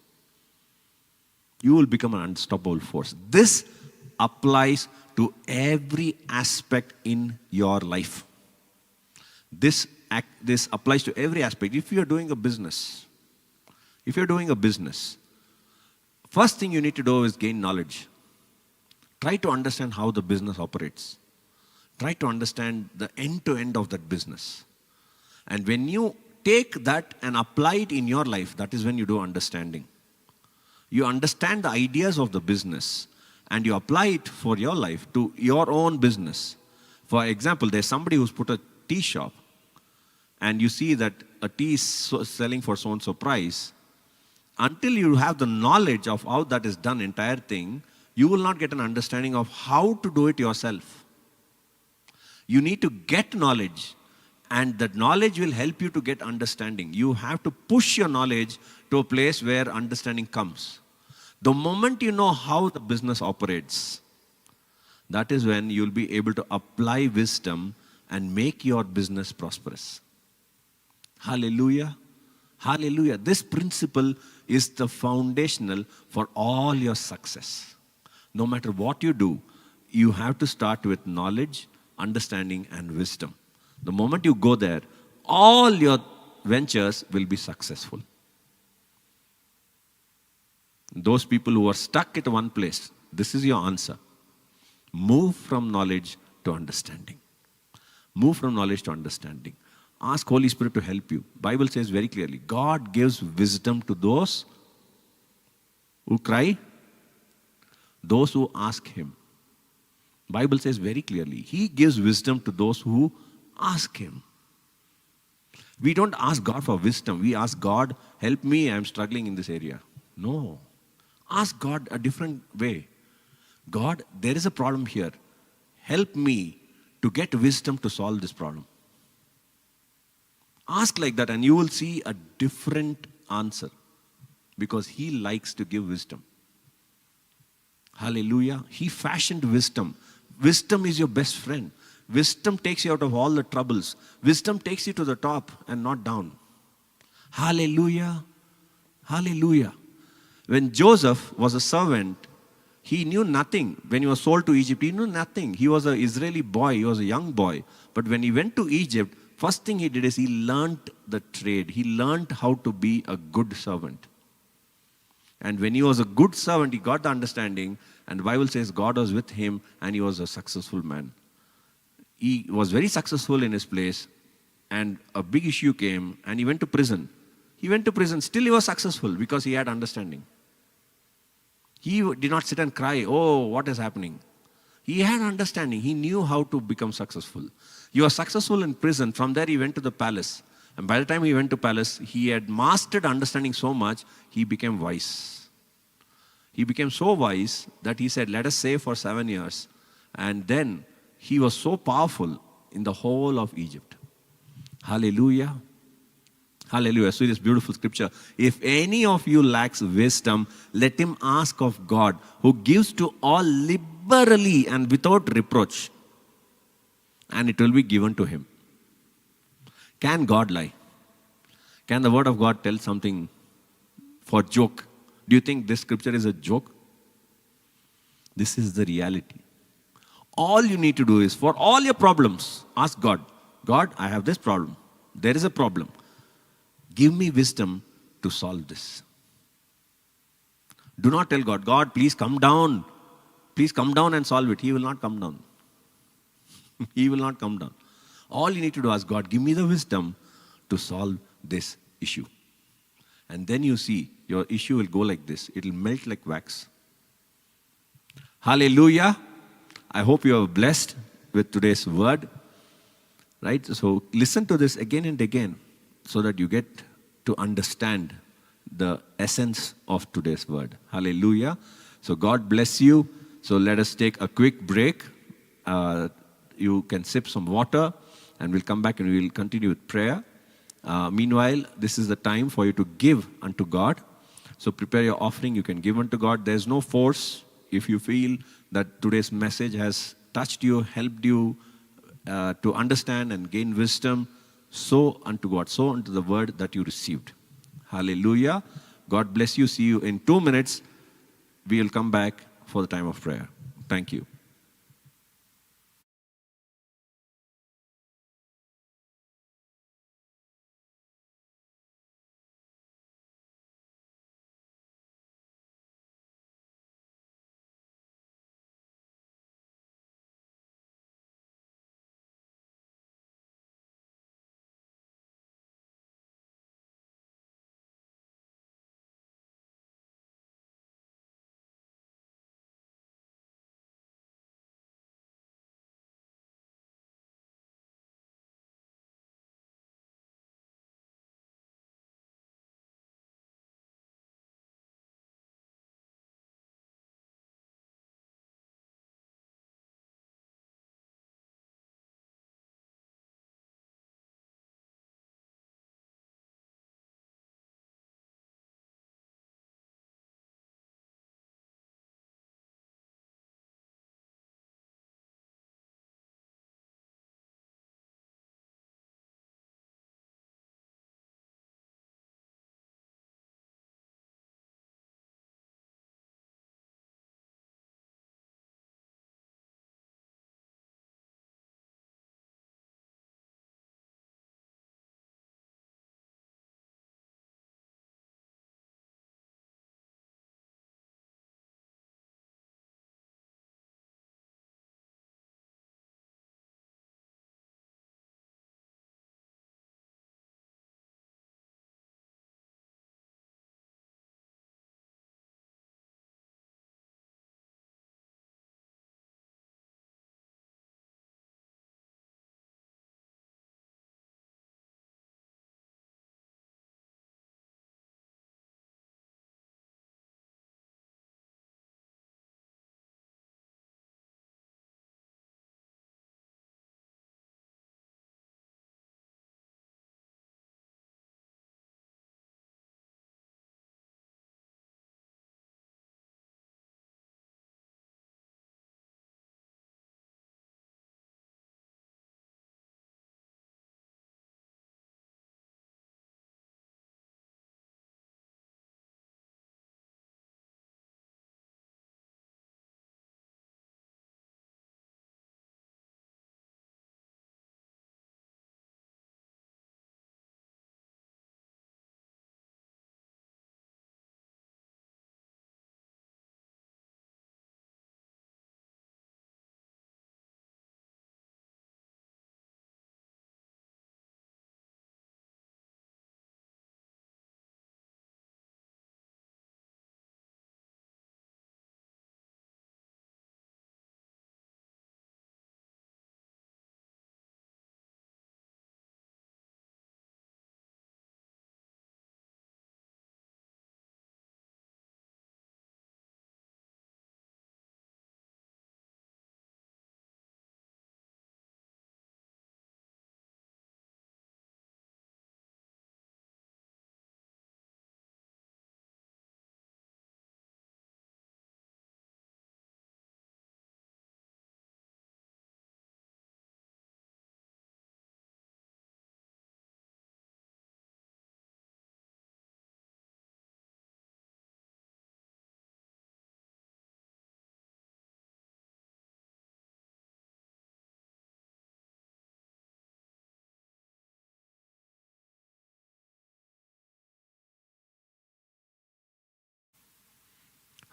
You will become an unstoppable force. This applies to every aspect in your life. This applies to every aspect. If you're doing a business, first thing you need to do is gain knowledge. Try to understand how the business operates. Try to understand the end-to-end of that business. And when you take that and apply it in your life, that is when you do understanding. You understand the ideas of the business and you apply it for your life to your own business. For example, there's somebody who's put a tea shop and you see that a tea is selling for so-and-so price. Until you have the knowledge of how that is done, entire thing, you will not get an understanding of how to do it yourself. You need to get knowledge, and that knowledge will help you to get understanding. You have to push your knowledge to a place where understanding comes. The moment you know how the business operates, that is when you'll be able to apply wisdom and make your business prosperous. Hallelujah. Hallelujah. This principle is the foundational for all your success. No matter what you do, you have to start with knowledge, understanding, and wisdom. The moment you go there, all your ventures will be successful. Those people who are stuck at one place, this is your answer. Move from knowledge to understanding. Move from knowledge to understanding. Ask Holy Spirit to help you. Bible says very clearly, God gives wisdom to those who cry, those who ask Him. Bible says very clearly, He gives wisdom to those who ask Him. We don't ask God for wisdom. We ask God, help me, I'm struggling in this area. No. Ask God a different way. God, there is a problem here. Help me to get wisdom to solve this problem. Ask like that and you will see a different answer. Because He likes to give wisdom. Hallelujah. He fashioned wisdom. Wisdom is your best friend. Wisdom takes you out of all the troubles. Wisdom takes you to the top and not down. Hallelujah. Hallelujah. When Joseph was a servant, he knew nothing. When he was sold to Egypt, he knew nothing. He was an Israeli boy. He was a young boy. But when he went to Egypt, first thing he did is he learned the trade. He learned how to be a good servant. And when he was a good servant, he got the understanding. And the Bible says God was with him and he was a successful man. He was very successful in his place. And a big issue came and he went to prison. He went to prison. Still he was successful because he had understanding. He did not sit and cry, oh, what is happening? He had understanding. He knew how to become successful. He was successful in prison. From there he went to the palace. And by the time he went to palace, he had mastered understanding so much, he became wise. He became so wise that he said, let us save for 7 years. And then he was so powerful in the whole of Egypt. Hallelujah. Hallelujah. So this beautiful scripture. If any of you lacks wisdom, let him ask of God, who gives to all liberally and without reproach, and it will be given to him. Can God lie? Can the word of God tell something for joke? Do you think this scripture is a joke? This is the reality. All you need to do is, for all your problems, ask God, God, I have this problem. There is a problem. Give me wisdom to solve this. Do not tell God, God, please come down. Please come down and solve it. He will not come down. He will not come down. All you need to do is, God, give me the wisdom to solve this issue. And then you see, your issue will go like this. It will melt like wax. Hallelujah. I hope you are blessed with today's word. Right? So listen to this again and again so that you get to understand the essence of today's word. Hallelujah. So God bless you. So let us take a quick break. You can sip some water and we'll come back and we'll continue with prayer. Meanwhile, this is the time for you to give unto God. So prepare your offering. You can give unto God. There's no force. If you feel that today's message has touched you, helped you to understand and gain wisdom, sow unto God. Sow unto the word that you received. Hallelujah. God bless you. See you in 2 minutes. We will come back for the time of prayer. Thank you.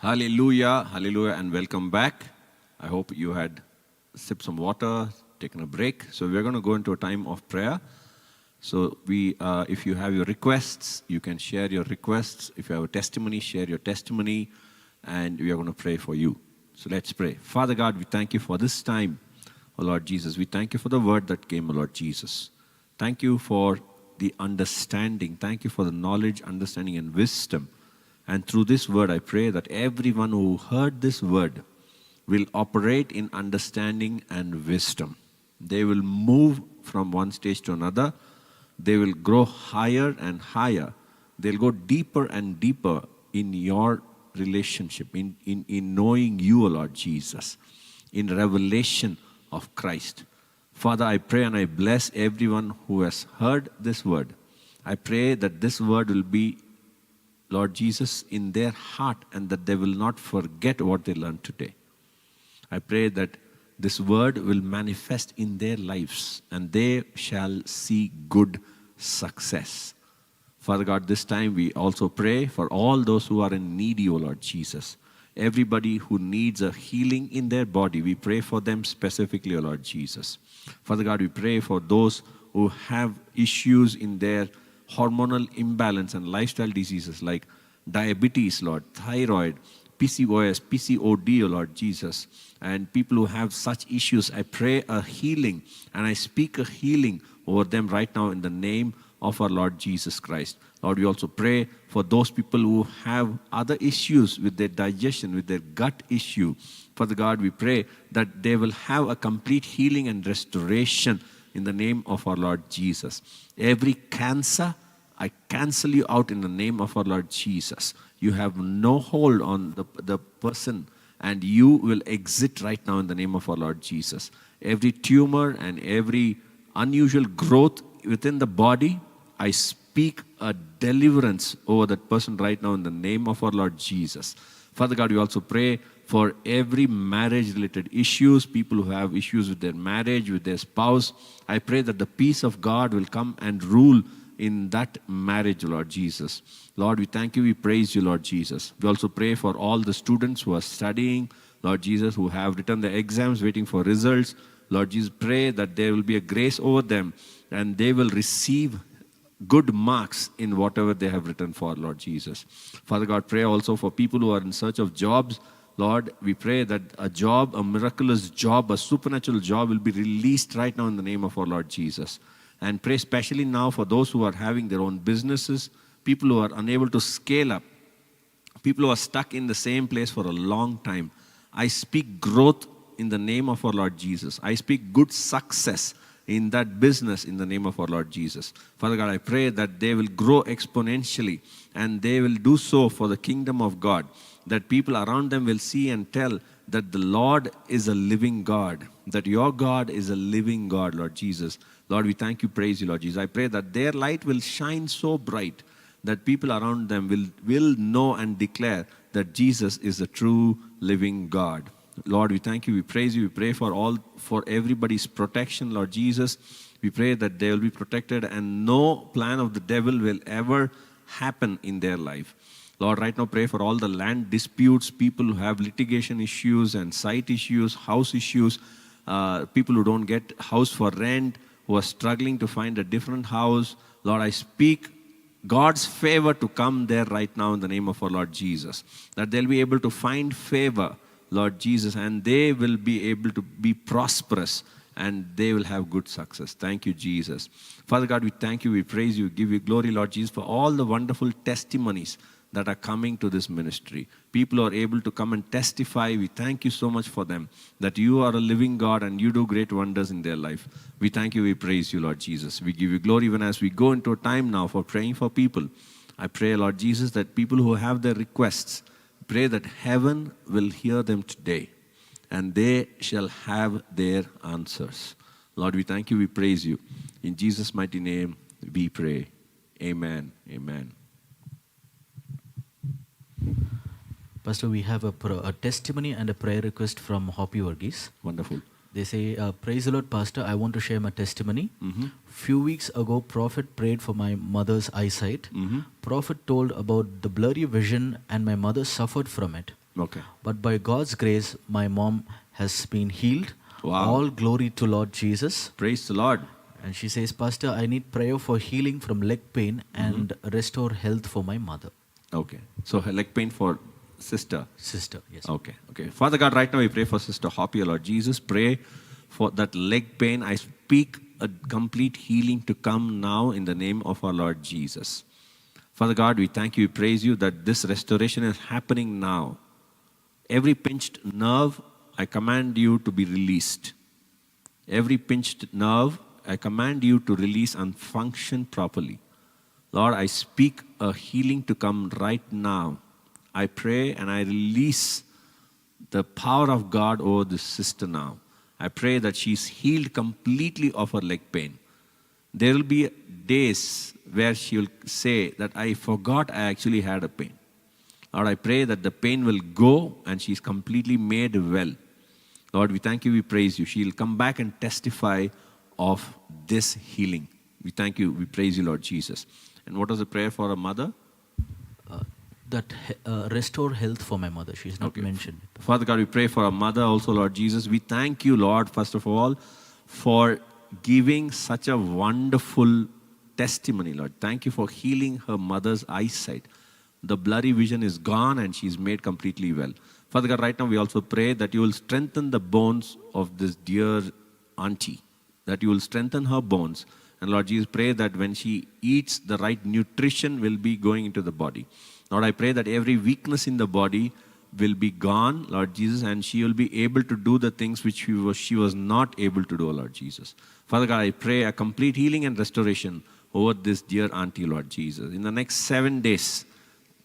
Hallelujah, hallelujah, and welcome back. I hope you had sipped some water, taken a break. So we're going to go into a time of prayer. So if you have your requests, you can share your requests. If you have a testimony, share your testimony, and we are going to pray for you. So let's pray. Father God, we thank you for this time, O Lord Jesus. We thank you for the word that came, O Lord Jesus. Thank you for the understanding. Thank you for the knowledge, understanding, and wisdom. And through this word, I pray that everyone who heard this word will operate in understanding and wisdom. They will move from one stage to another. They will grow higher and higher. They'll go deeper and deeper in your relationship, in knowing you, O Lord Jesus, in revelation of Christ. Father, I pray and I bless everyone who has heard this word. I pray that this word will be, Lord Jesus, in their heart, and that they will not forget what they learned today. I pray that this word will manifest in their lives, and they shall see good success. Father God, this time we also pray for all those who are in need, O Lord Jesus. Everybody who needs a healing in their body, we pray for them specifically, O Lord Jesus. Father God, we pray for those who have issues in their hormonal imbalance and lifestyle diseases like diabetes, Lord, thyroid, PCOS, PCOD, O Lord Jesus, and people who have such issues. I pray a healing, and I speak a healing over them right now in the name of our Lord Jesus Christ. Lord, we also pray for those people who have other issues with their digestion, with their gut issue. Father God, we pray that they will have a complete healing and restoration in the name of our Lord Jesus. Every cancer, I cancel you out in the name of our Lord Jesus. You have no hold on the person, and you will exit right now in the name of our Lord Jesus. Every tumor and every unusual growth within the body, I speak a deliverance over that person right now in the name of our Lord Jesus. Father God, we also pray for every marriage-related issues, people who have issues with their marriage, with their spouse. I pray that the peace of God will come and rule in that marriage, Lord Jesus. Lord, we thank you, we praise you, Lord Jesus. We also pray for all the students who are studying, Lord Jesus, who have written their exams, waiting for results. Lord Jesus, pray that there will be a grace over them, and they will receive good marks in whatever they have written for, Lord Jesus. Father God, pray also for people who are in search of jobs. Lord, we pray that a job, a miraculous job, a supernatural job will be released right now in the name of our Lord Jesus. And pray especially now for those who are having their own businesses, people who are unable to scale up, people who are stuck in the same place for a long time. I speak growth in the name of our Lord Jesus. I speak good success in that business in the name of our Lord Jesus. Father God, I pray that they will grow exponentially, and they will do so for the kingdom of God, that people around them will see and tell that the Lord is a living God, that your God is a living God, Lord Jesus. Lord, we thank you, praise you, Lord Jesus. I pray that their light will shine so bright that people around them will know and declare that Jesus is the true living God. Lord, we thank you, we praise you, we pray for everybody's protection, Lord Jesus. We pray that they will be protected and no plan of the devil will ever happen in their life. Lord, right now pray for all the land disputes, people who have litigation issues and site issues, house issues, people who don't get house for rent, who are struggling to find a different house. Lord, I speak God's favor to come there right now in the name of our Lord Jesus, that they'll be able to find favor, Lord Jesus, and they will be able to be prosperous and they will have good success. Thank you, Jesus. Father God, we thank you, we praise you, give you glory, Lord Jesus, for all the wonderful testimonies that are coming to this ministry. People are able to come and testify. We thank you so much for them, that you are a living God and you do great wonders in their life. We thank you, we praise you, Lord Jesus. We give you glory even as we go into a time now for praying for people. I pray, Lord Jesus, that people who have their requests, pray that heaven will hear them today and they shall have their answers. Lord, we thank you, we praise you. In Jesus' mighty name, we pray. Amen. Amen. Pastor, we have a testimony and a prayer request from Hoppy Varghese. Wonderful. They say, praise the Lord, Pastor, I want to share my testimony. Few weeks ago, Prophet prayed for my mother's eyesight. Prophet told about the blurry vision and my mother suffered from it. Okay. But by God's grace, my mom has been healed. Wow. All glory to Lord Jesus. Praise the Lord. And she says, Pastor, I need prayer for healing from leg pain and restore health for my mother. Okay. So her leg pain for sister. Sister, yes. Okay. Okay. Father God, right now we pray for Sister Hoppy, Lord Jesus. Pray for that leg pain. I speak a complete healing to come now in the name of our Lord Jesus. Father God, we thank you, we praise you that this restoration is happening now. Every pinched nerve, I command you to be released. Every pinched nerve, I command you to release and function properly. Lord, I speak a healing to come right now. I pray and I release the power of God over this sister now. I pray that she's healed completely of her leg pain. There will be days where she will say that I forgot I actually had a pain. Lord, I pray that the pain will go and she's completely made well. Lord, we thank you, we praise you. She'll come back and testify of this healing. We thank you, we praise you, Lord Jesus. And what was the prayer for a mother? Restore health for my mother. She's not mentioned. Father God, we pray for our mother also, Lord Jesus. We thank you, Lord, first of all, for giving such a wonderful testimony, Lord. Thank you for healing her mother's eyesight. The blurry vision is gone and she's made completely well. Father God, right now we also pray that you will strengthen the bones of this dear auntie, that you will strengthen her bones. And Lord Jesus, pray that when she eats, the right nutrition will be going into the body. Lord, I pray that every weakness in the body will be gone, Lord Jesus, and she will be able to do the things which she was not able to do, Lord Jesus. Father God, I pray a complete healing and restoration over this dear auntie, Lord Jesus. In the next 7 days,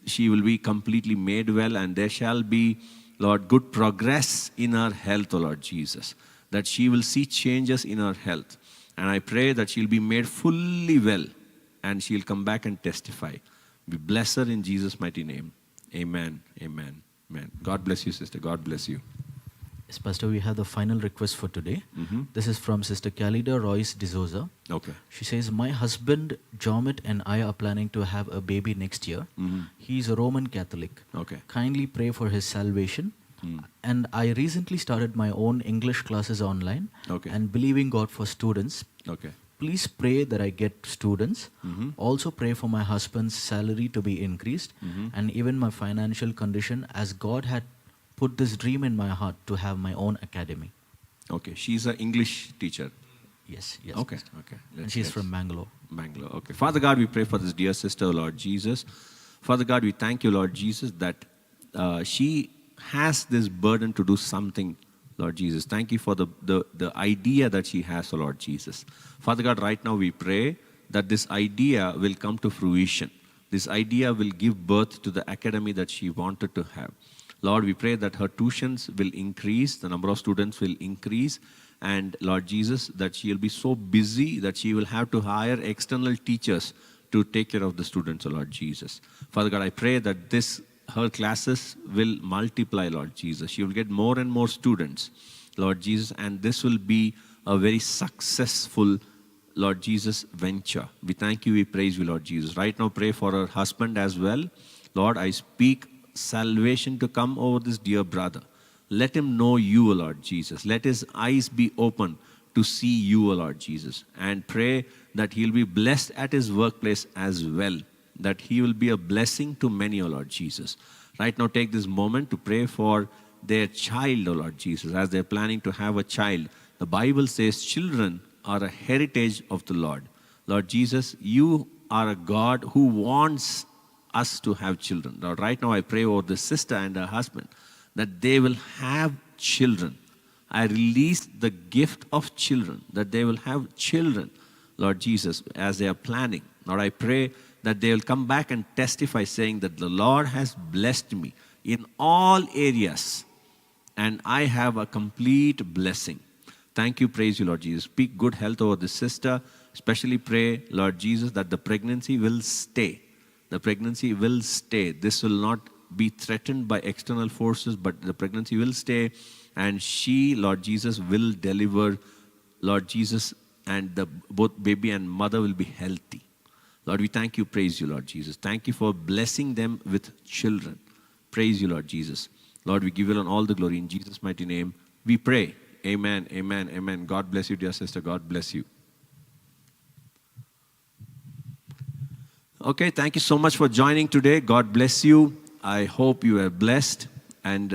she will be completely made well, and there shall be, Lord, good progress in her health, O Lord Jesus, that she will see changes in her health. And I pray that she'll be made fully well, and she'll come back and testify. We bless her in Jesus' mighty name. Amen, amen, amen. God bless you, sister. God bless you. Yes, Pastor, we have the final request for today. This is from Sister Calida Royce D'Souza. Okay. She says, my husband, Jomit, and I are planning to have a baby next year. He's a Roman Catholic. Okay. Kindly pray for his salvation. And I recently started my own English classes online. Okay. And believing God for students. Okay. Please pray that I get students. Also pray for my husband's salary to be increased. And even my financial condition, as God had put this dream in my heart to have my own academy. Okay. She's an English teacher. Yes, yes. Okay. Pastor. Okay. And she's from Bangalore. Bangalore. Okay. Father God, we pray for this dear sister, Lord Jesus. Father God, we thank you, Lord Jesus, that she has this burden to do something, Lord Jesus. Thank you for the idea that she has, Lord Jesus. Father God, right now we pray that this idea will come to fruition. This idea will give birth to the academy that she wanted to have. Lord, we pray that her tuitions will increase, the number of students will increase, and Lord Jesus, that she will be so busy that she will have to hire external teachers to take care of the students, Lord Jesus. Father God, I pray that her classes will multiply, Lord Jesus. She will get more and more students, Lord Jesus, and this will be a very successful, Lord Jesus, venture. We thank you, we praise you, Lord Jesus. Right now, pray for her husband as well. Lord, I speak salvation to come over this dear brother. Let him know you, Lord Jesus. Let his eyes be open to see you, Lord Jesus. And pray that he'll be blessed at his workplace as well, that he will be a blessing to many, O Lord Jesus. Right now, take this moment to pray for their child, O Lord Jesus, as they're planning to have a child. The Bible says children are a heritage of the Lord. Lord Jesus, you are a God who wants us to have children. Lord, right now I pray over the sister and her husband that they will have children. I release the gift of children, that they will have children, Lord Jesus, as they are planning. Lord, I pray that they will come back and testify saying that the Lord has blessed me in all areas and I have a complete blessing. Thank you, praise you, Lord Jesus. Speak good health over the sister. Especially pray, Lord Jesus, that the pregnancy will stay. The pregnancy will stay. This will not be threatened by external forces, but the pregnancy will stay. And she, Lord Jesus, will deliver, Lord Jesus, and both baby and mother will be healthy. Lord, we thank you, praise you, Lord Jesus. Thank you for blessing them with children. Praise you, Lord Jesus. Lord, we give you all the glory. In Jesus' mighty name, we pray. Amen, amen, amen. God bless you, dear sister. God bless you. Okay, thank you so much for joining today. God bless you. I hope you are blessed. And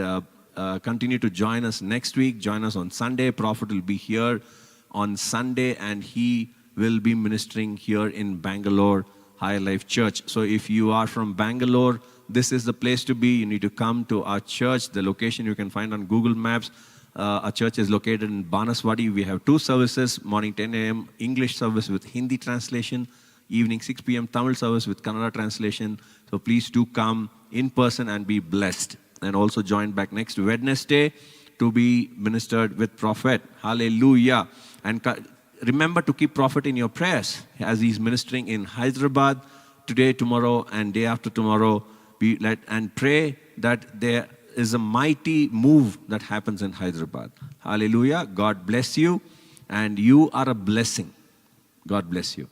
continue to join us next week. Join us on Sunday. Prophet will be here on Sunday, and he will be ministering here in Bangalore High Life Church. So if you are from Bangalore, this is the place to be. You need to come to our church. The location you can find on Google Maps. Our church is located in Banaswadi. We have 2 services, morning 10 a.m. English service with Hindi translation, evening 6 p.m. Tamil service with Kannada translation. So please do come in person and be blessed. And also join back next Wednesday to be ministered with Prophet. Hallelujah. And remember to keep Prophet in your prayers as he's ministering in Hyderabad today, tomorrow, and day after tomorrow. And pray that there is a mighty move that happens in Hyderabad. Hallelujah. God bless you. And you are a blessing. God bless you.